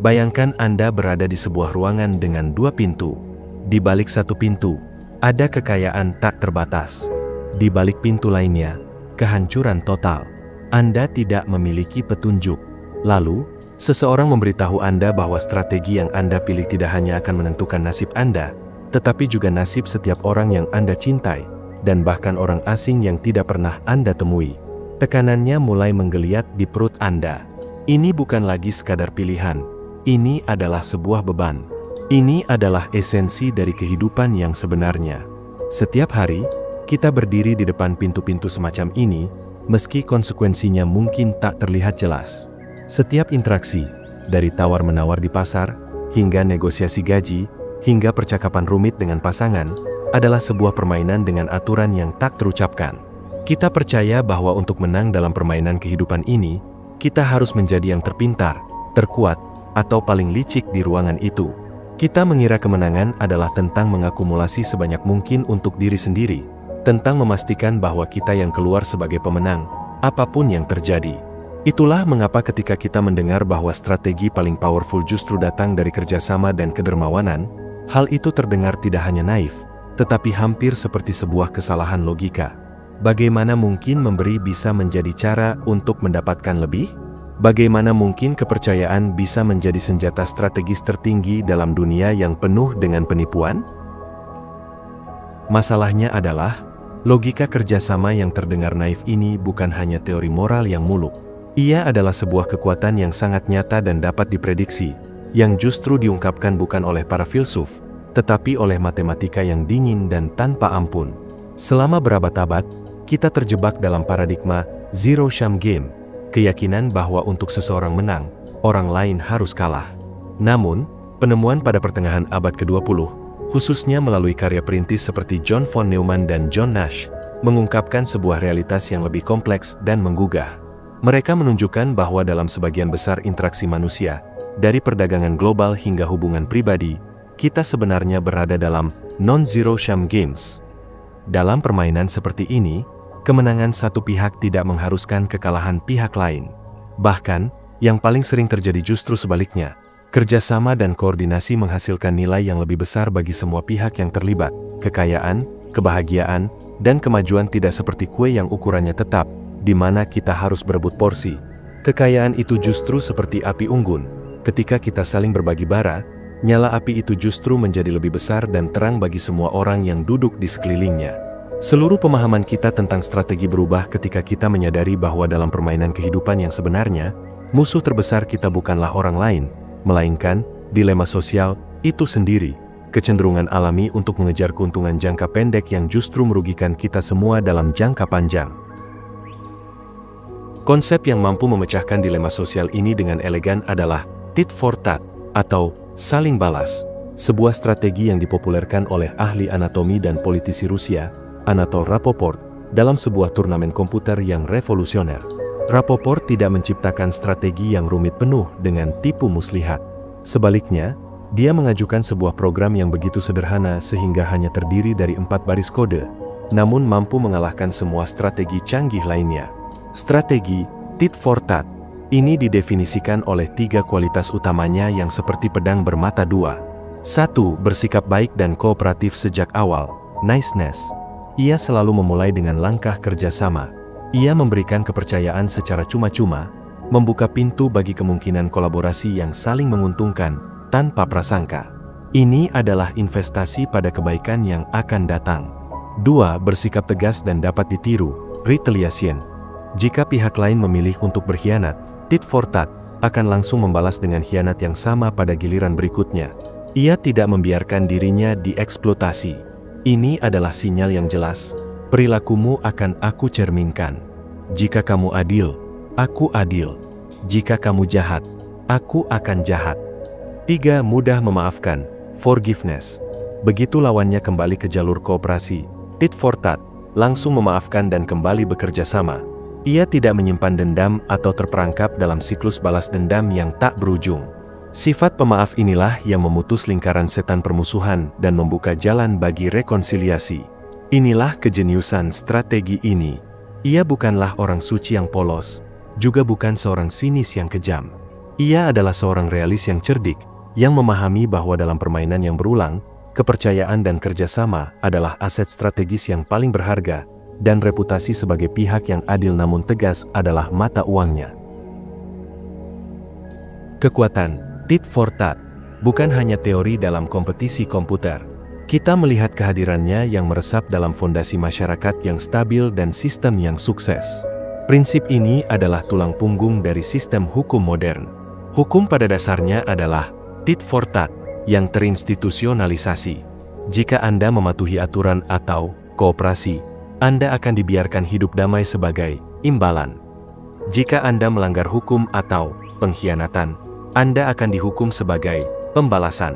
Bayangkan Anda berada di sebuah ruangan dengan dua pintu. Di balik satu pintu, ada kekayaan tak terbatas. Di balik pintu lainnya, kehancuran total. Anda tidak memiliki petunjuk. Lalu, seseorang memberitahu Anda bahwa strategi yang Anda pilih tidak hanya akan menentukan nasib Anda, tetapi juga nasib setiap orang yang Anda cintai, dan bahkan orang asing yang tidak pernah Anda temui. Tekanannya mulai menggeliat di perut Anda. Ini bukan lagi sekadar pilihan. Ini adalah sebuah beban. Ini adalah esensi dari kehidupan yang sebenarnya. Setiap hari, kita berdiri di depan pintu-pintu semacam ini, meski konsekuensinya mungkin tak terlihat jelas. Setiap interaksi, dari tawar-menawar di pasar, hingga negosiasi gaji, hingga percakapan rumit dengan pasangan, adalah sebuah permainan dengan aturan yang tak terucapkan. Kita percaya bahwa untuk menang dalam permainan kehidupan ini, kita harus menjadi yang terpintar, terkuat, atau paling licik di ruangan itu. Kita mengira kemenangan adalah tentang mengakumulasi sebanyak mungkin untuk diri sendiri, tentang memastikan bahwa kita yang keluar sebagai pemenang, apapun yang terjadi. Itulah mengapa ketika kita mendengar bahwa strategi paling powerful justru datang dari kerjasama dan kedermawanan, hal itu terdengar tidak hanya naif, tetapi hampir seperti sebuah kesalahan logika. Bagaimana mungkin memberi bisa menjadi cara untuk mendapatkan lebih? Bagaimana mungkin kepercayaan bisa menjadi senjata strategis tertinggi dalam dunia yang penuh dengan penipuan? Masalahnya adalah, logika kerjasama yang terdengar naif ini bukan hanya teori moral yang muluk. Ia adalah sebuah kekuatan yang sangat nyata dan dapat diprediksi, yang justru diungkapkan bukan oleh para filsuf, tetapi oleh matematika yang dingin dan tanpa ampun. Selama berabad-abad, kita terjebak dalam paradigma zero-sum game, keyakinan bahwa untuk seseorang menang, orang lain harus kalah. Namun, penemuan pada pertengahan abad ke-20, khususnya melalui karya perintis seperti John von Neumann dan John Nash, mengungkapkan sebuah realitas yang lebih kompleks dan menggugah. Mereka menunjukkan bahwa dalam sebagian besar interaksi manusia, dari perdagangan global hingga hubungan pribadi, kita sebenarnya berada dalam non-zero-sum games. Dalam permainan seperti ini, kemenangan satu pihak tidak mengharuskan kekalahan pihak lain. Bahkan, yang paling sering terjadi justru sebaliknya. Kerjasama dan koordinasi menghasilkan nilai yang lebih besar bagi semua pihak yang terlibat. Kekayaan, kebahagiaan, dan kemajuan tidak seperti kue yang ukurannya tetap, di mana kita harus berebut porsi. Kekayaan itu justru seperti api unggun. Ketika kita saling berbagi bara, nyala api itu justru menjadi lebih besar dan terang bagi semua orang yang duduk di sekelilingnya. Seluruh pemahaman kita tentang strategi berubah ketika kita menyadari bahwa dalam permainan kehidupan yang sebenarnya, musuh terbesar kita bukanlah orang lain, melainkan dilema sosial itu sendiri, kecenderungan alami untuk mengejar keuntungan jangka pendek yang justru merugikan kita semua dalam jangka panjang. Konsep yang mampu memecahkan dilema sosial ini dengan elegan adalah tit for tat, atau saling balas, sebuah strategi yang dipopulerkan oleh ahli anatomi dan politisi Rusia, Anatol Rapoport, dalam sebuah turnamen komputer yang revolusioner. Rapoport tidak menciptakan strategi yang rumit penuh dengan tipu muslihat. Sebaliknya, dia mengajukan sebuah program yang begitu sederhana sehingga hanya terdiri dari 4 baris kode, namun mampu mengalahkan semua strategi canggih lainnya. Strategi tit for tat ini didefinisikan oleh 3 kualitas utamanya yang seperti pedang bermata dua. 1. Bersikap baik dan kooperatif sejak awal, niceness. Ia selalu memulai dengan langkah kerjasama. Ia memberikan kepercayaan secara cuma-cuma, membuka pintu bagi kemungkinan kolaborasi yang saling menguntungkan, tanpa prasangka. Ini adalah investasi pada kebaikan yang akan datang. 2. Bersikap tegas dan dapat ditiru, retaliation. Jika pihak lain memilih untuk berkhianat, tit for tat akan langsung membalas dengan khianat yang sama pada giliran berikutnya. Ia tidak membiarkan dirinya dieksploitasi. Ini adalah sinyal yang jelas. Perilakumu akan aku cerminkan. Jika kamu adil, aku adil. Jika kamu jahat, aku akan jahat. 3. Mudah memaafkan, forgiveness. Begitu lawannya kembali ke jalur kooperasi, tit for tat, langsung memaafkan dan kembali bekerja sama. Ia tidak menyimpan dendam atau terperangkap dalam siklus balas dendam yang tak berujung. Sifat pemaaf inilah yang memutus lingkaran setan permusuhan dan membuka jalan bagi rekonsiliasi. Inilah kejeniusan strategi ini. Ia bukanlah orang suci yang polos, juga bukan seorang sinis yang kejam. Ia adalah seorang realis yang cerdik, yang memahami bahwa dalam permainan yang berulang, kepercayaan dan kerjasama adalah aset strategis yang paling berharga, dan reputasi sebagai pihak yang adil namun tegas adalah mata uangnya. Kekuatan tit for tat bukan hanya teori dalam kompetisi komputer. Kita melihat kehadirannya yang meresap dalam fondasi masyarakat yang stabil dan sistem yang sukses. Prinsip ini adalah tulang punggung dari sistem hukum modern. Hukum pada dasarnya adalah tit for tat yang terinstitusionalisasi. Jika Anda mematuhi aturan atau kooperasi, Anda akan dibiarkan hidup damai sebagai imbalan. Jika Anda melanggar hukum atau pengkhianatan, Anda akan dihukum sebagai pembalasan.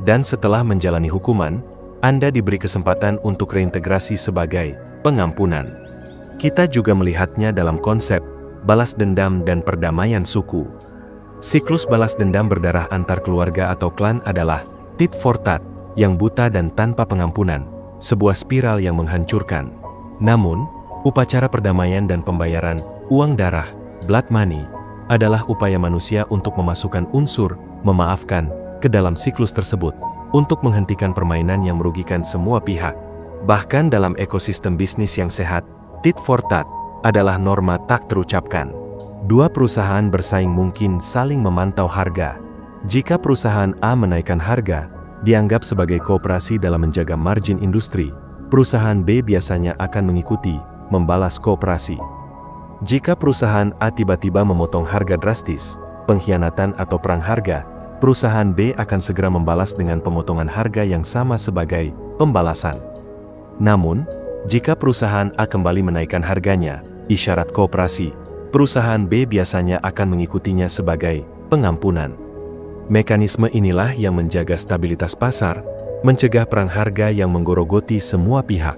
Dan setelah menjalani hukuman, Anda diberi kesempatan untuk reintegrasi sebagai pengampunan. Kita juga melihatnya dalam konsep balas dendam dan perdamaian suku. Siklus balas dendam berdarah antar keluarga atau klan adalah tit for tat yang buta dan tanpa pengampunan, sebuah spiral yang menghancurkan. Namun, upacara perdamaian dan pembayaran uang darah, blood money, adalah upaya manusia untuk memasukkan unsur memaafkan ke dalam siklus tersebut, untuk menghentikan permainan yang merugikan semua pihak. Bahkan dalam ekosistem bisnis yang sehat, tit for tat adalah norma tak terucapkan. Dua perusahaan bersaing mungkin saling memantau harga. Jika perusahaan A menaikkan harga, dianggap sebagai kooperasi dalam menjaga margin industri, perusahaan B biasanya akan mengikuti, membalas kooperasi. Jika perusahaan A tiba-tiba memotong harga drastis, pengkhianatan atau perang harga, perusahaan B akan segera membalas dengan pemotongan harga yang sama sebagai pembalasan. Namun, jika perusahaan A kembali menaikkan harganya, isyarat kooperasi, perusahaan B biasanya akan mengikutinya sebagai pengampunan. Mekanisme inilah yang menjaga stabilitas pasar, mencegah perang harga yang menggerogoti semua pihak.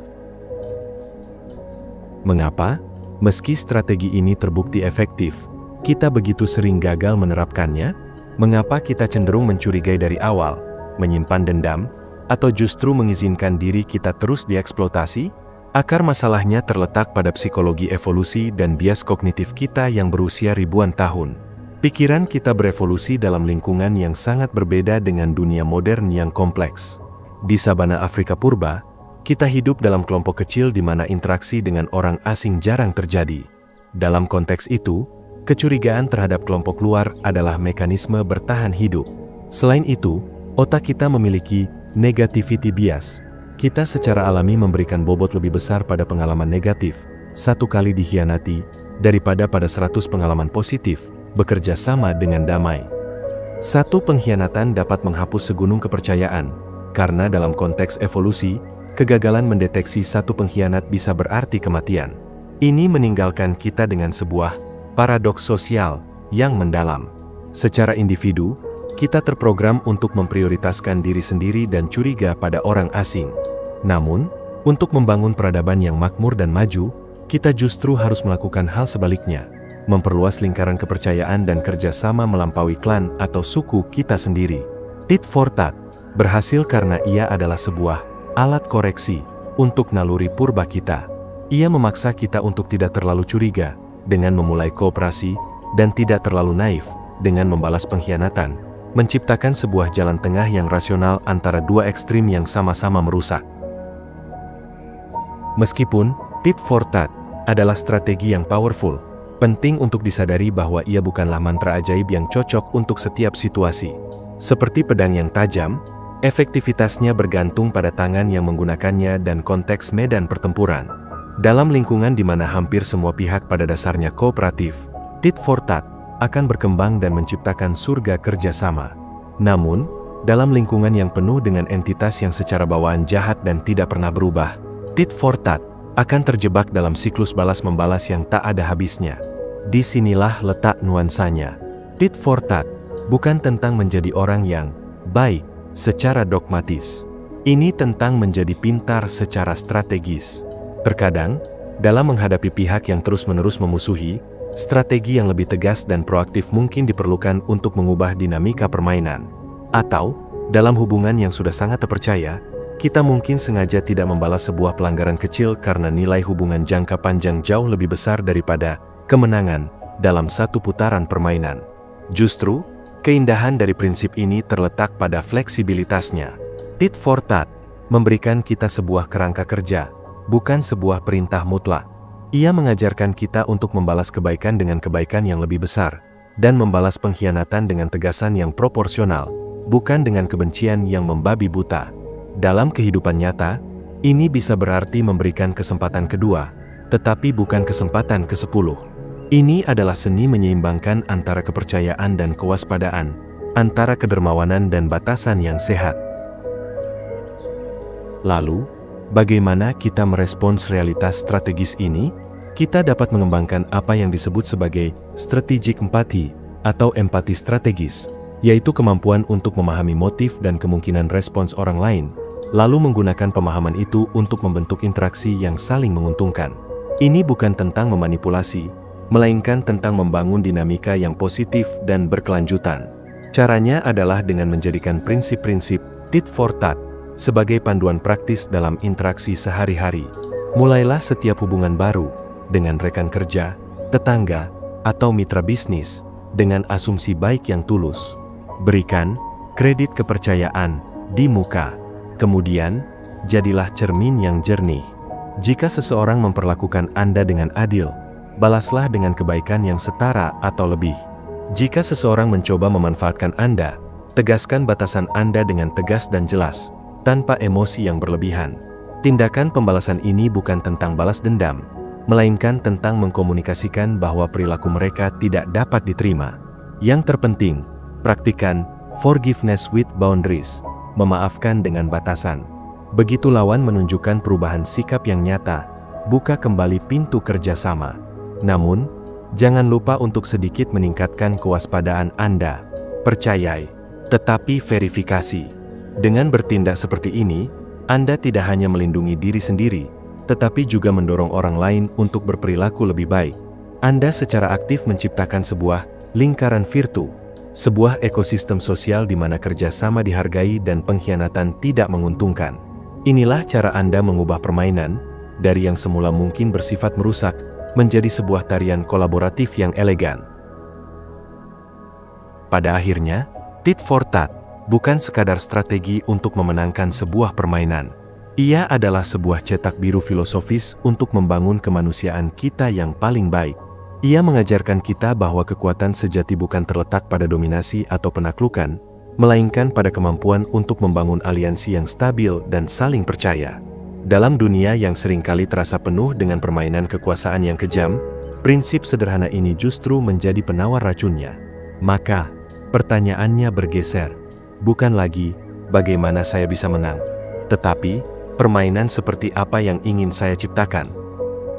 Mengapa? Meski strategi ini terbukti efektif, kita begitu sering gagal menerapkannya? Mengapa kita cenderung mencurigai dari awal, menyimpan dendam, atau justru mengizinkan diri kita terus dieksploitasi? Akar masalahnya terletak pada psikologi evolusi dan bias kognitif kita yang berusia ribuan tahun. Pikiran kita berevolusi dalam lingkungan yang sangat berbeda dengan dunia modern yang kompleks. Di sabana Afrika purba, kita hidup dalam kelompok kecil di mana interaksi dengan orang asing jarang terjadi. Dalam konteks itu, kecurigaan terhadap kelompok luar adalah mekanisme bertahan hidup. Selain itu, otak kita memiliki negativity bias. Kita secara alami memberikan bobot lebih besar pada pengalaman negatif, satu kali dikhianati, daripada pada 100 pengalaman positif, bekerja sama dengan damai. Satu pengkhianatan dapat menghapus segunung kepercayaan, karena dalam konteks evolusi, kegagalan mendeteksi satu pengkhianat bisa berarti kematian. Ini meninggalkan kita dengan sebuah paradoks sosial yang mendalam. Secara individu, kita terprogram untuk memprioritaskan diri sendiri dan curiga pada orang asing. Namun, untuk membangun peradaban yang makmur dan maju, kita justru harus melakukan hal sebaliknya, memperluas lingkaran kepercayaan dan kerjasama melampaui klan atau suku kita sendiri. Tit for tat berhasil karena ia adalah sebuah alat koreksi untuk naluri purba kita. Ia memaksa kita untuk tidak terlalu curiga dengan memulai kooperasi dan tidak terlalu naif dengan membalas pengkhianatan, menciptakan sebuah jalan tengah yang rasional antara dua ekstrim yang sama-sama merusak. Meskipun tit for tat adalah strategi yang powerful, penting untuk disadari bahwa ia bukanlah mantra ajaib yang cocok untuk setiap situasi. Seperti pedang yang tajam, efektivitasnya bergantung pada tangan yang menggunakannya dan konteks medan pertempuran. Dalam lingkungan di mana hampir semua pihak pada dasarnya kooperatif, tit for tat akan berkembang dan menciptakan surga kerjasama. Namun, dalam lingkungan yang penuh dengan entitas yang secara bawaan jahat dan tidak pernah berubah, tit for tat akan terjebak dalam siklus balas-membalas yang tak ada habisnya. Disinilah letak nuansanya. Tit for tat bukan tentang menjadi orang yang baik secara dogmatis. Ini tentang menjadi pintar secara strategis. Terkadang, dalam menghadapi pihak yang terus-menerus memusuhi, strategi yang lebih tegas dan proaktif mungkin diperlukan untuk mengubah dinamika permainan. Atau, dalam hubungan yang sudah sangat terpercaya, kita mungkin sengaja tidak membalas sebuah pelanggaran kecil karena nilai hubungan jangka panjang jauh lebih besar daripada kemenangan dalam satu putaran permainan. Justru, keindahan dari prinsip ini terletak pada fleksibilitasnya. Tit for tat memberikan kita sebuah kerangka kerja, bukan sebuah perintah mutlak. Ia mengajarkan kita untuk membalas kebaikan dengan kebaikan yang lebih besar, dan membalas pengkhianatan dengan tegasan yang proporsional, bukan dengan kebencian yang membabi buta. Dalam kehidupan nyata, ini bisa berarti memberikan kesempatan kedua, tetapi bukan kesempatan ke-10. Ini adalah seni menyeimbangkan antara kepercayaan dan kewaspadaan, antara kedermawanan dan batasan yang sehat. Lalu, bagaimana kita merespons realitas strategis ini? Kita dapat mengembangkan apa yang disebut sebagai strategic empathy atau empati strategis, yaitu kemampuan untuk memahami motif dan kemungkinan respons orang lain, lalu menggunakan pemahaman itu untuk membentuk interaksi yang saling menguntungkan. Ini bukan tentang memanipulasi, melainkan tentang membangun dinamika yang positif dan berkelanjutan. Caranya adalah dengan menjadikan prinsip-prinsip tit for tat sebagai panduan praktis dalam interaksi sehari-hari. Mulailah setiap hubungan baru dengan rekan kerja, tetangga, atau mitra bisnis dengan asumsi baik yang tulus. Berikan kredit kepercayaan di muka. Kemudian, jadilah cermin yang jernih. Jika seseorang memperlakukan Anda dengan adil, balaslah dengan kebaikan yang setara atau lebih. Jika seseorang mencoba memanfaatkan Anda, tegaskan batasan Anda dengan tegas dan jelas, tanpa emosi yang berlebihan. Tindakan pembalasan ini bukan tentang balas dendam, melainkan tentang mengkomunikasikan bahwa perilaku mereka tidak dapat diterima. Yang terpenting, praktikan forgiveness with boundaries, memaafkan dengan batasan. Begitu lawan menunjukkan perubahan sikap yang nyata, buka kembali pintu kerjasama. Namun, jangan lupa untuk sedikit meningkatkan kewaspadaan Anda. Percayai, tetapi verifikasi. Dengan bertindak seperti ini, Anda tidak hanya melindungi diri sendiri, tetapi juga mendorong orang lain untuk berperilaku lebih baik. Anda secara aktif menciptakan sebuah lingkaran virtu, sebuah ekosistem sosial di mana kerjasama dihargai dan pengkhianatan tidak menguntungkan. Inilah cara Anda mengubah permainan, dari yang semula mungkin bersifat merusak, menjadi sebuah tarian kolaboratif yang elegan. Pada akhirnya, tit for tat bukan sekadar strategi untuk memenangkan sebuah permainan. Ia adalah sebuah cetak biru filosofis untuk membangun kemanusiaan kita yang paling baik. Ia mengajarkan kita bahwa kekuatan sejati bukan terletak pada dominasi atau penaklukan, melainkan pada kemampuan untuk membangun aliansi yang stabil dan saling percaya. Dalam dunia yang seringkali terasa penuh dengan permainan kekuasaan yang kejam, prinsip sederhana ini justru menjadi penawar racunnya. Maka, pertanyaannya bergeser. Bukan lagi, bagaimana saya bisa menang, tetapi, permainan seperti apa yang ingin saya ciptakan?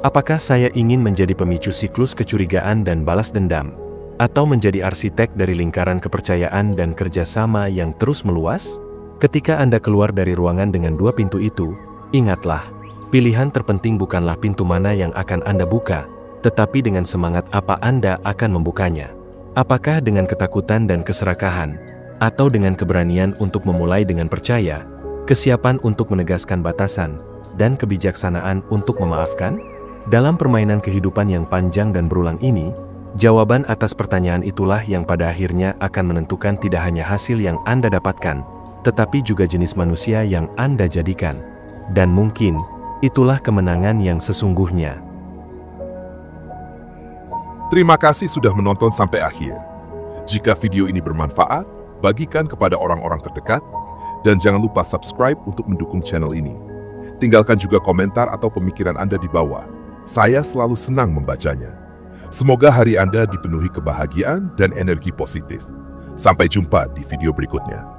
Apakah saya ingin menjadi pemicu siklus kecurigaan dan balas dendam? Atau menjadi arsitek dari lingkaran kepercayaan dan kerjasama yang terus meluas? Ketika Anda keluar dari ruangan dengan dua pintu itu, ingatlah, pilihan terpenting bukanlah pintu mana yang akan Anda buka, tetapi dengan semangat apa Anda akan membukanya. Apakah dengan ketakutan dan keserakahan, atau dengan keberanian untuk memulai dengan percaya, kesiapan untuk menegaskan batasan, dan kebijaksanaan untuk memaafkan? Dalam permainan kehidupan yang panjang dan berulang ini, jawaban atas pertanyaan itulah yang pada akhirnya akan menentukan tidak hanya hasil yang Anda dapatkan, tetapi juga jenis manusia yang Anda jadikan. Dan mungkin, itulah kemenangan yang sesungguhnya. Terima kasih sudah menonton sampai akhir. Jika video ini bermanfaat, bagikan kepada orang-orang terdekat, dan jangan lupa subscribe untuk mendukung channel ini. Tinggalkan juga komentar atau pemikiran Anda di bawah. Saya selalu senang membacanya. Semoga hari Anda dipenuhi kebahagiaan dan energi positif. Sampai jumpa di video berikutnya.